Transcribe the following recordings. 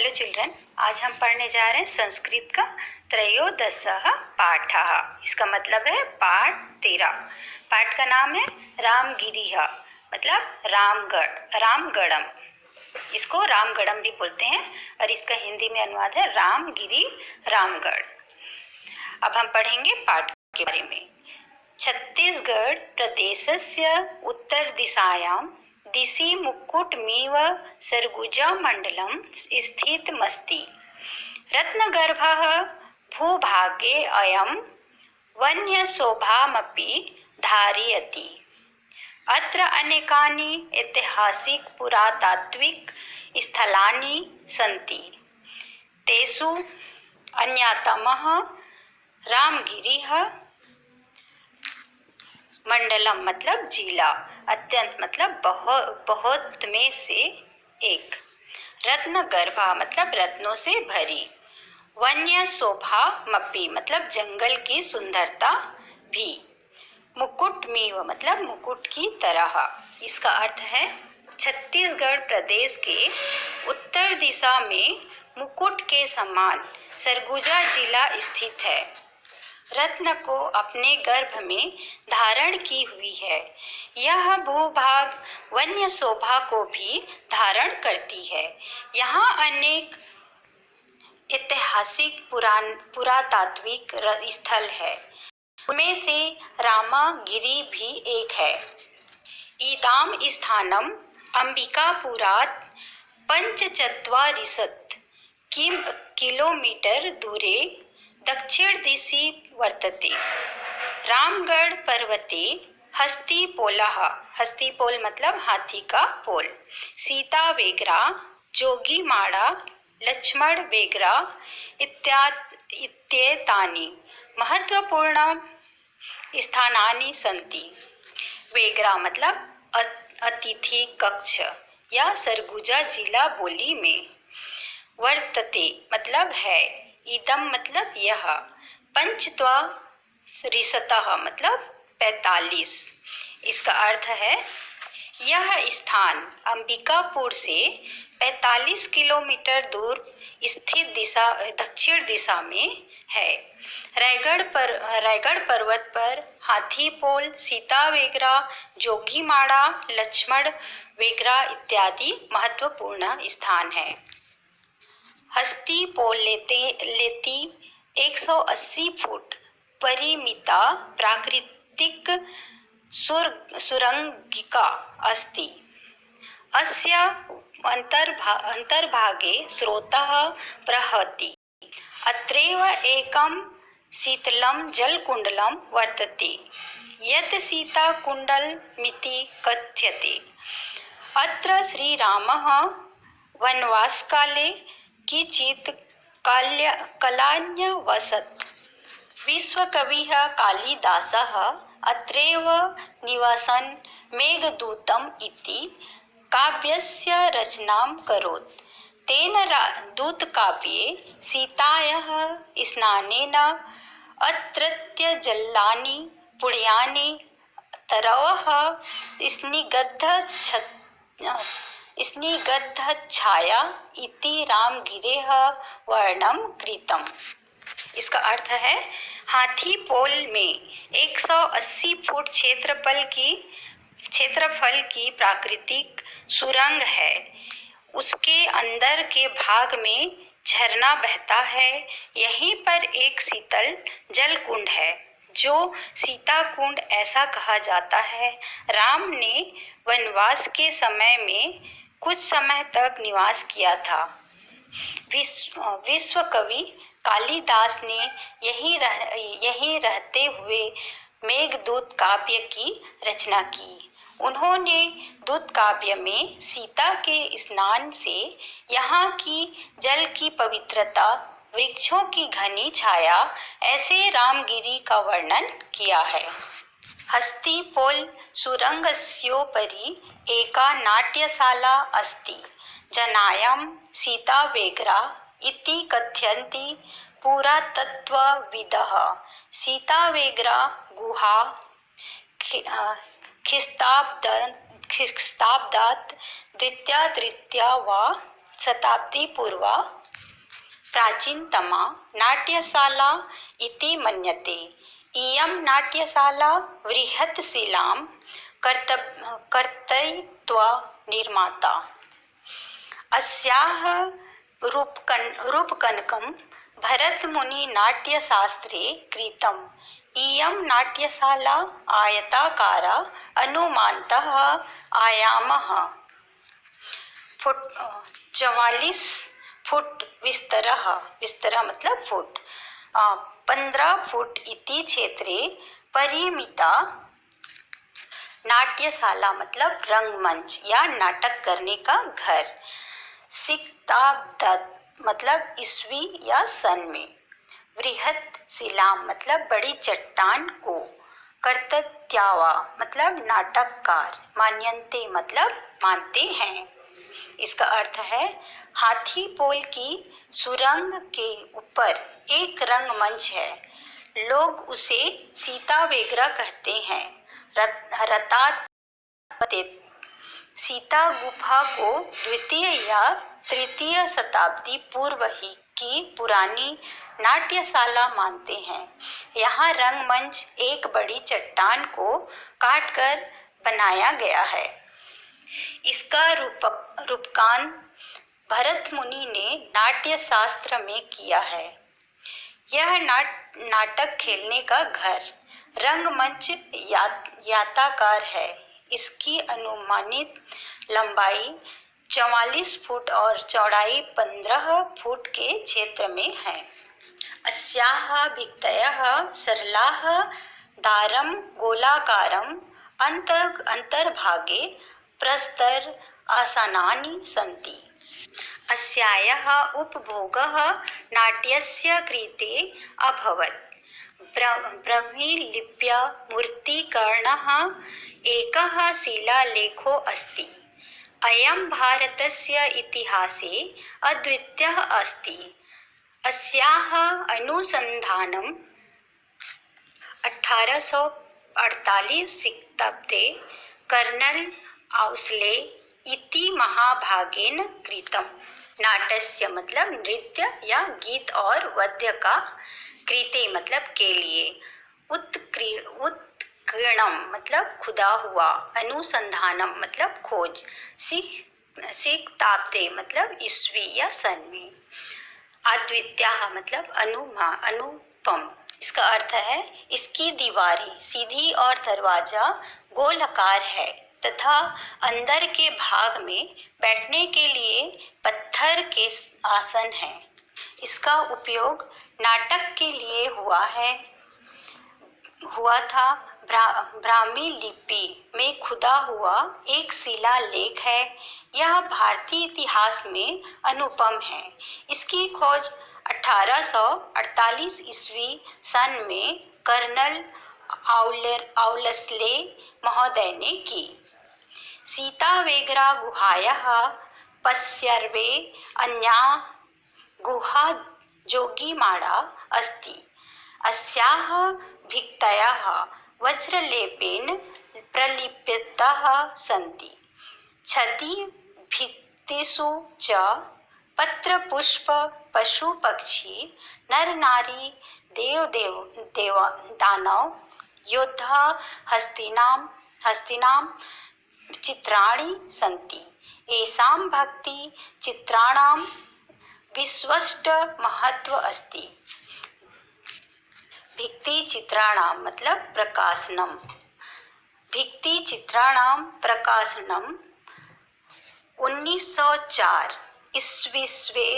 Hello children, आज हम पढ़ने जा रहे हैं संस्कृत का त्रयोदशः पाठः। इसका मतलब है पाठ 13। पाठ का नाम है रामगिरिः, मतलब रामगढ़म। इसको रामगढ़म भी बोलते हैं और इसका हिंदी में अनुवाद है रामगिरी रामगढ़। अब हम पढ़ेंगे पाठ के बारे में। छत्तीसगढ़ प्रदेशस्य उत्तर दिशायां दिशि मुक्कुटमिव सरगुजा मंडलं स्थितमस्ति। रत्नगर्भः भूभागे अयं वन्यशोभामपि धारयति। अत्र अनेकानि ऐतिहासिक पुरातात्विक स्थलानि सन्ति। तेषु अन्यतमः रामगिरिः मंडलम मतलब जिला, अत्यंत मतलब बहुत में से एक, रत्नगर्भा मतलब रत्नों से भरी, वन्य शोभा मपी मतलब जंगल की सुंदरता भी, मुकुटमीव मतलब मुकुट की तरह। इसका अर्थ है छत्तीसगढ़ प्रदेश के उत्तर दिशा में मुकुट के समान सरगुजा जिला स्थित है। रत्न को अपने गर्भ में धारण की हुई है। यह भूभाग वन्य शोभा को भी धारण करती है। यहाँ अनेक ऐतिहासिक पुरातात्विक स्थल है। उनमें से रामगिरी भी एक है। इदाम स्थानम अंबिकापुरात् पंचचत्वारिंशत् किलोमीटर दूरे दक्षिण दिशि वर्तते। रामगढ़ पर्वते हस्तिपोलः, हस्तिपोल मतलब हाथी का पोल, सीता वेगरा, जोगीमाड़ा, लक्ष्मण वेगरा इत्येतानि महत्वपूर्ण स्थानानि सन्ति। वेगरा मतलब अतिथि कक्ष या सरगुजा जिला बोली में। वर्तते मतलब है। इदम मतलब यह। पंचत्वारिंशतः मतलब 45। इसका अर्थ है यह स्थान अंबिकापुर से 45 किलोमीटर दूर स्थित दक्षिण दिशा में है। रायगढ़ पर्वत पर हाथीपोल, सीता वेगरा, जोगीमाड़ा, लक्ष्मण वेगरा इत्यादि महत्वपूर्ण स्थान है। हस्तिपोल लेती 180 फुट परिमिता प्राकृतिक सुरंगिका अस्ति। अस्य अंतर्भागे स्रोतः प्रवहति। अत्रैव एकं शीतलं जलकुण्डलं वर्तते यत् सीताकुण्डलमिति कथ्यते। अत्र श्रीरामः वनवासकाले किञ्चित् कालान्यवसत्। विश्वकविः कालिदासः अत्रैव निवसन् मेघदूतम् इति काव्यस्य रचनां करोत्। तेन दूतकाव्ये सीतायाः स्नानेन अत्रत्य जलानि पुण्यानि तरवः स्निग्धच्छाया इति रामगिरेः वर्णनं कृतम्। इसका अर्थ है हाथीपोल में 180 फुट क्षेत्रफल की प्राकृतिक सुरंग है। उसके अंदर के भाग में झरना बहता है। यहीं पर एक शीतल जल कुंड है जो सीता कुंड ऐसा कहा जाता है। राम ने वनवास के समय में कुछ समय तक निवास किया था। विश्व कवि कालिदास ने यहीं रहते हुए मेघदूत काव्य की रचना की। उन्होंने दूत काव्य में सीता के स्नान से यहाँ की जल की पवित्रता, वृक्षों की घनी छाया, ऐसे रामगिरी का वर्णन किया है। हस्तिपोल सुरंगस्योपरि एका नाट्यशाला अस्ति। जनायां सीता वेगरा इति कथयन्ति पुरातत्त्वविदः। सीता वेगरा गुहा ख्रिस्ताब्दात् द्वितीया वा शताब्दी पूर्वा प्राचीनतमा नाट्यशाला इति मन्यते। इयं नाट्यशाला बृहत्शिलां कर्तयित्वा निर्माता। अस्याः रूपकनकं भरतमुनि नाट्यशास्त्रे कृतम्। इयं नाट्यशाला आयताकारा अनुमानतः आयामः 44 फुट विस्तरः मतलब फुट 15 फुट इति क्षेत्रे परिमिता नाट्यशाला मतलब रंगमंच या नाटक करने का घर। सिक्ताब्द मतलब ईस्वी या सन में। बृहत शिला मतलब बड़ी चट्टान को। कर्तत्यावा मतलब नाटककार। मान्यन्ते मतलब मानते हैं। इसका अर्थ है हाथी पोल की सुरंग के ऊपर एक रंगमंच है। लोग उसे सीता वेगरा कहते हैं। रतापतित सीता गुफा को द्वितीय या तृतीय शताब्दी पूर्व ही की पुरानी नाट्यशाला मानते हैं। यहाँ रंगमंच एक बड़ी चट्टान को काटकर बनाया गया है। इसका रूपकान भरत मुनि ने नाट्य शास्त्र में किया है। यह नाटक खेलने का घर रंगमंच याताकार है। इसकी अनुमानित लंबाई 44 फुट और चौड़ाई 15 फुट के क्षेत्र में है। अस्याः भित्तयः सरलाः दारं गोलाकारं अंतर्भागे प्रस्तर आसनानि सन्ति। अस्याः उपभोगः नाट्यस्य कृते अभवत्। ब्राह्मीलिप्या मूर्तीकरणः एकः शिलालेखो अस्ति। अयं भारतस्य इतिहासे अद्वितीयः अस्ति। अस्याः अनुसन्धानं 1848 ख्रीष्टाब्दे कर्नल औस्ले इति महाभागेन कृतम्। नाट्यस्य मतलब नृत्य या गीत और वाद्य का। कृते मतलब के लिए। उत्कीर्णम मतलब खुदा हुआ। अनुसंधानम मतलब खोज। सिक्ताब्दे मतलब ईस्वी या सन में। अद्वितीय मतलब अनुपम। इसका अर्थ है इसकी दीवारें सीधी और दरवाजा गोलाकार है तथा अंदर के भाग में बैठने के लिए पत्थर के आसन हैं। इसका उपयोग नाटक के लिए हुआ था। ब्राह्मी लिपि में खुदा हुआ एक शिलालेख है। यह भारतीय इतिहास में अनुपम है। इसकी खोज 1848 ईस्वी सन में कर्नल औलस्ले महोदय ने की। सीता वेगरा गुहायाः पश्यर्वे अन्या गुहा जोगीमाडा अस्ति। अस्याः भित्तयः वज्रलेपेन प्रलिपिताः सन्ति। छदि भित्तिषु च पत्रपुष्प पशु पक्षी नर नारी देव दानव योद्धा हस्तीनां चित्राणि सन्ति। एषां भक्ति चित्राणां विशिष्ट महत्व अस्ति। भित्ति चित्राणां मतलब प्रकाशनम। भित्ति चित्राणां प्रकाशनम 1904 ईस्वीस्वे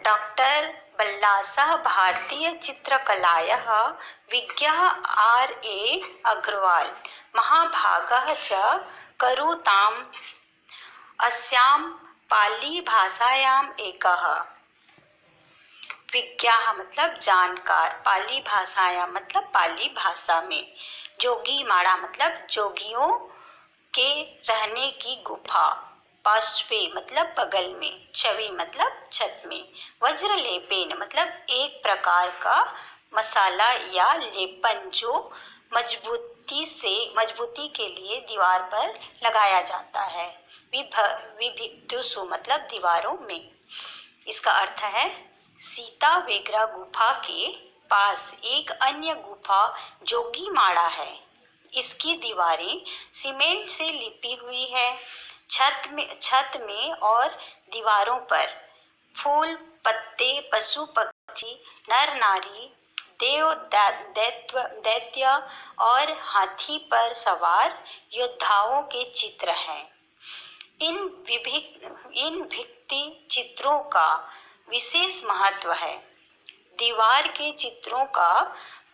डॉक्टर बल्लासः भारतीय चित्रकलायाः विज्ञः R.A. अग्रवाल महाभागः च करुताम्। अस्यां पाली भाषायाम् एकः विज्ञः मतलब जानकार। पाली भाषायां मतलब पाली भाषा में। जोगी माड़ा मतलब जोगियों के रहने की गुफा। पार्श्वे मतलब बगल में। छवि मतलब छत में। वज्र लेपेन मतलब एक प्रकार का मसाला या लेपन जो मजबूती के लिए दीवार पर लगाया जाता है। विभिक्तुषु मतलब दीवारों में। इसका अर्थ है सीता वेगरा गुफा के पास एक अन्य गुफा जोगीमाड़ा है। इसकी दीवारें सीमेंट से लिपी हुई है। छत में और दीवारों पर फूल पत्ते, पशु पक्षी, नर नारी, देव दैत्य और हाथी पर सवार योद्धाओं के चित्र हैं। इन भित्ति चित्रों का विशेष महत्व है। दीवार के चित्रों का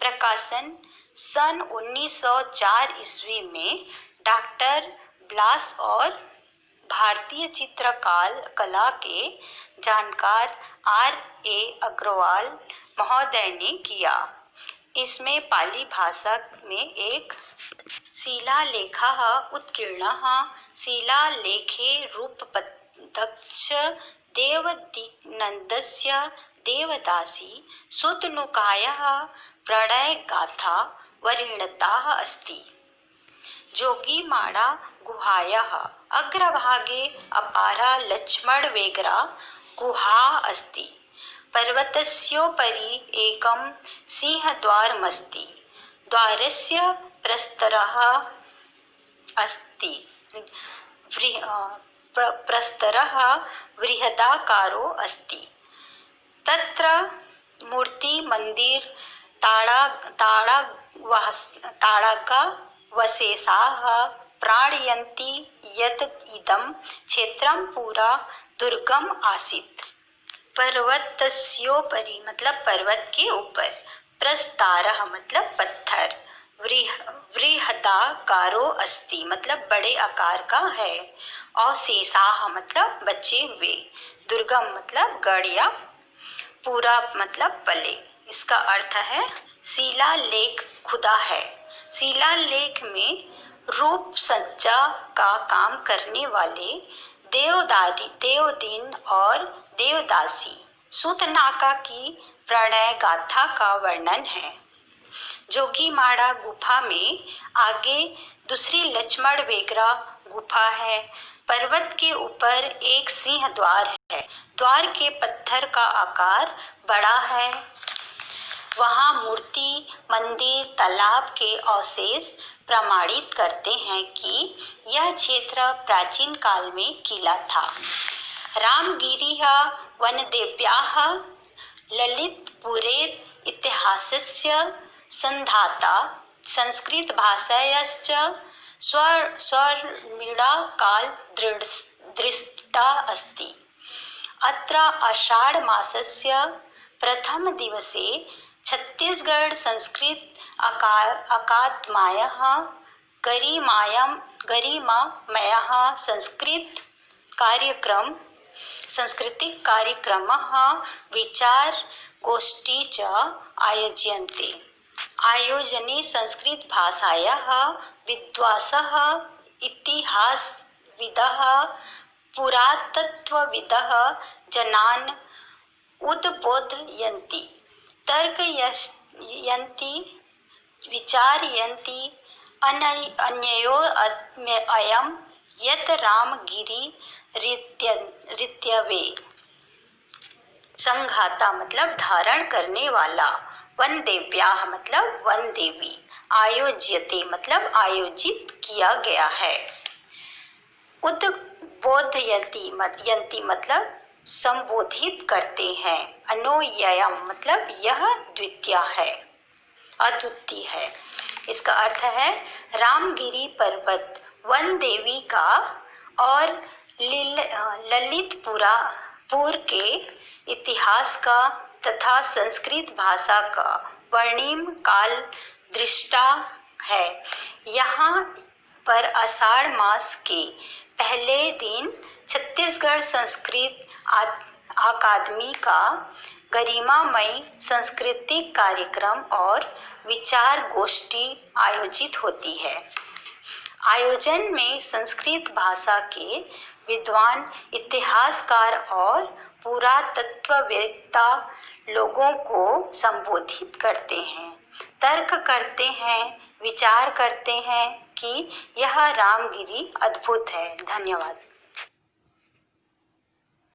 प्रकाशन सन 1904 ईस्वी में डॉक्टर ब्लास और भारतीय चित्रकार कला के जानकार R.A. अग्रवाल महोदय ने किया। इसमें पाली भाषा में एक शिलालेखः उत्कीर्णः शिलालेखे रूपपथश्च देवदीनन्दस्य देवदासी सुतनुकायाः प्रणयगाथा वर्णिता अस्ति। जोगीमाड़ा गुहायाः अग्रभागे अपारा लक्ष्मणवेगरा गुहा अस्ति। पर्वतस्योपरि एकं सिंहद्वारमस्ति। द्वारस्य प्रस्तरः अस्ति। प्रस्तरः बृहदाकारो अस्ति। तत्र मूर्ति मंदिर ताड़कावशेषाः प्राणयन्ति यत् इदं क्षेत्रं पुरा दुर्गम आसीत्। पर्वतस्योपरि मतलब पर्वत के ऊपर, प्रस्तारः मतलब पत्थर, बृहदाकारो अस्ति मतलब बड़े आकार का है, अवशेषाः मतलब बचे हुए, दुर्गम मतलब गढ़ या पूरा मतलब पले। इसका अर्थ है शिलालेख खुदा है। शिलालेख में रूप सज्जा का काम करने वाले देवदीन और देवदासी सुतनाका की प्रणय गाथा का वर्णन है। जोगीमाड़ा गुफा में आगे दूसरी लक्ष्मण वेगरा गुफा है। पर्वत के ऊपर एक सिंह द्वार है। द्वार के पत्थर का आकार बड़ा है। वहाँ मूर्ति, मंदिर, तालाब के अवशेष प्रमाणित करते हैं कि यह क्षेत्र प्राचीन काल में किला था। रामगिरिः वनदेव्याः ललितपुरे इतिहासस्य संधाता संस्कृत भाषायाश्च स्वर्णिमा काल दृष्टा अस्ति। अत्र आषाढ़ मासस्य प्रथम दिवसे छत्तीसगढ़ संस्कृत अकादम्याः गरिमामयः सांस्कृतिक कार्यक्रमः विचारगोष्ठी च आयोज्यन्ते। आयोजने संस्कृत भाषायाः विद्वांसः, इतिहासविदः, पुरातत्त्वविदः जनान् उद्बोधयन्ति, तर्कयन्ति, विचारयन्ति। अयं यत् रामगिरिरित्यवे संघाता मतलब धारण करने वाला, वन देव्याः मतलब वन देवी, आयोज्यते मतलब आयोजित किया गया है। उद्बोधयन्ति मतलब संबोधित करते हैं। अनोययम मतलब यह द्वितीय है, अद्वितीय है। इसका अर्थ है रामगिरी पर्वत वन देवी का और ललितपुर के इतिहास का तथा संस्कृत भाषा का स्वर्णिम काल दृष्टा है। यहाँ पर आषाढ़ मास के पहले दिन छत्तीसगढ़ संस्कृत अकादमी का गरिमामयी सांस्कृतिक कार्यक्रम और विचार गोष्ठी आयोजित होती है। आयोजन में संस्कृत भाषा के विद्वान, इतिहासकार और पुरातत्ववेत्ता लोगों को संबोधित करते हैं, तर्क करते हैं, विचार करते हैं कि यह रामगिरी अद्भुत है। धन्यवाद।